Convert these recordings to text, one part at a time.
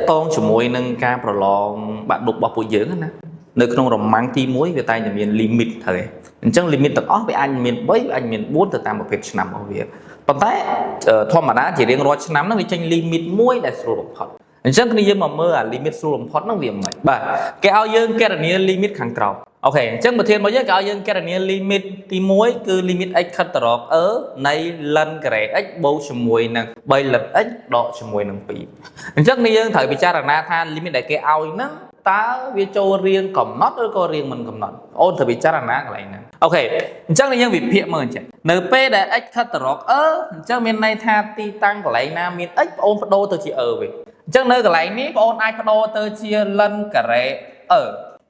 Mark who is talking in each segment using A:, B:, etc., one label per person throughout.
A: តងជាមួយនឹងការប្រឡងបាក់ឌុបរបស់ពួកយើងណានៅក្នុងរមាំងទី1វាតែតែមាន limit ហើយអញ្ចឹង limit ទាំងអស់វាអាចមាន3អាចមាន4ទៅតាមប្រភេទឆ្នាំរបស់វាប៉ុន្តែធម្មតាជារៀងរាល់ឆ្នាំហ្នឹងវាចេញ limit មួយដែលស្រួលបំផុតអញ្ចឹងគ្នាយើងមកមើលអា limit ស្រួលបំផុតហ្នឹងវាមិនបាទគេឲ្យយើងគណនា limit ខាងក្រោមអូខេអញ្ចឹងប្រធានរបស់យើងគេឲ្យយើងគណនា limit ទី1គឺ limit x ខិតទៅរក នៃ ln ការ៉េ x បូកជាមួយនឹង3 ln x ដកជាមួយនឹង2អញ្ចឹងគ្នាយើងត្រូវពិចារណាថា limit ដែលគេឲ្យហ្នឹងតើវាចូលរៀងកំណត់ឬក៏រៀងមិនកំណត់អូនត្រូវពិចារណាកន្លែងហ្នឹងអូខេអញ្ចឹងយើងវិភាគមើលអញ្ចឹងនៅពេលដែល x ខិតទៅរក អញ្ចឹងមានន័យថាទីតាំងកន្លែងណាមាន x បងអូនបដូរទៅជា វិញអញ្ចឹងនៅកន្លែងនេះបងអូនអាចបដូរទៅជា ln ការ៉េ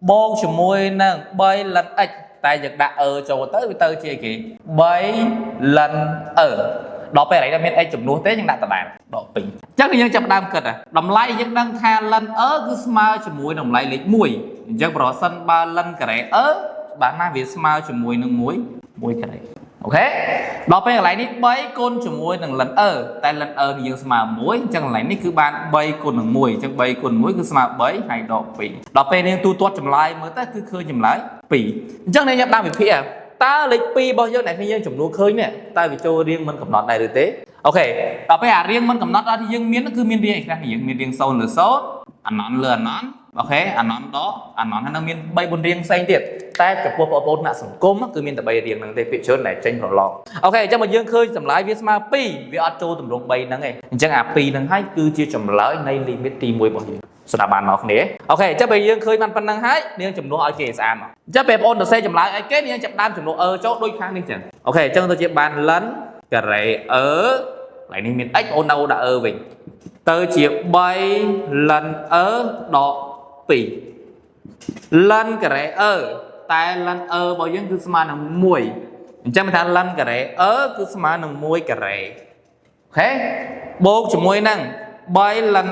A: បូកជាមួយនឹង3 ln x តែយើងដាក់ ចូលទៅវាទៅជាគេ3 ln ដល់ពេលកន្លែងនេះមាន x ចំនួនទេយើងដាក់ដដែលដក2អញ្ចឹងយើងចាប់ដើមគិតតម្លៃយើងដឹងថា ln គឺស្មើជាមួយតម្លៃលេខ1អញ្ចឹងប្រសិនបើ ln ការ៉េ បានណាវាស្មើជាមួយនឹង1ការ៉េអូខេដល់ពេលកន្លែងនេះ3គុណជាមួយនឹង ln តែ ln នេះយើងស្មើ1អញ្ចឹងកន្លែងនេះគឺបាន3គុណនឹង1អញ្ចឹង3គុណ1គឺស្មើ3ហើយដក2ដល់ពេលនាងទូទាត់ចម្លើយមើលទៅគឺឃើញចម្លើយ2អញ្ចឹងនាងចាប់ដើមវិភាគតើលេខ2របស់យើងដែលយើងចំនួនឃើញនេះតើវាចូលរៀងមិនកំណត់ដែរឬទេអូខេដល់ពេលអារៀងមិនកំណត់ដែលយើងមានគឺមានរៀងអីខ្លះយើងមានរៀង0លើ0អាណន់លើអាណន់អូខេអាណន់ដកអាណន់ហើយនឹងមាន3 4រៀងផ្សេងទៀតតែចំពោះបងប្អូនអ្នកសង្គមគឺមានតែ3រៀងហ្នឹងទេភាគច្រើនដែលចេញប្រឡងអូខេអញ្ចឹងមកយើងឃើញចម្លើយវាស្មើ2វាអត់ចូលទម្រង់3ហ្នឹងទេអញ្ចឹងអា2ហ្នឹងហើយគឺជាចម្លើយនៃ limit ទី1របស់យើងស្ដាប់បានមកគ្នាអូខេអញ្ចឹងពេលយើងឃើញបានប៉ុណ្្នឹងហើយនាងចំនួនឲ្យគេស្អាតមកអញ្ចឹងពេលបងប្អូនសរសេរចម្លើយឲ្យគេនាងចាប់ដើមចំនួនចូលដូចខាងនេះអញ្ចឹងអូខេអញ្ចឹងទៅជាបាន ln ការ៉េ កន្លែងនេះមាន x បងប្អូនដាក់ វិញទៅជា3 ln ដក2 ln ការ៉េ តែ ln របស់យើងគឺស្មើនឹង1អញ្ចឹងមានថា ln ការ៉េ គឺស្មើនឹង1ការ៉េអូខេបូកជាមួយនឹង3 ln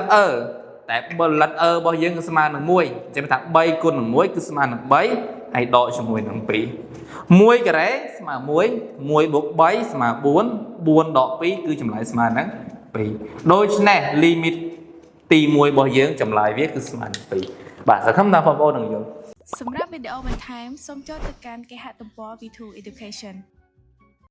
A: តែបើ ln របស់យើងគឺស្មើនឹង1អញ្ចឹងថា3គុណនឹង1គឺស្មើនឹង3ហើយដកជាមួយនឹង2 1ការ៉េស្មើ1 1បូក3ស្មើ4 4ដក2គឺចម្លើយស្មើនឹង2ដូច្នេះ limit ទី1របស់យើងចម្លើយវាគឺស្មើនឹង2បាទសង្ឃឹមថាបងប្អូននឹងយល់
B: សម្រាប់វីដេអូបន្ថែមសូមចូលទៅកាន់គេហទំព័រ V2 Education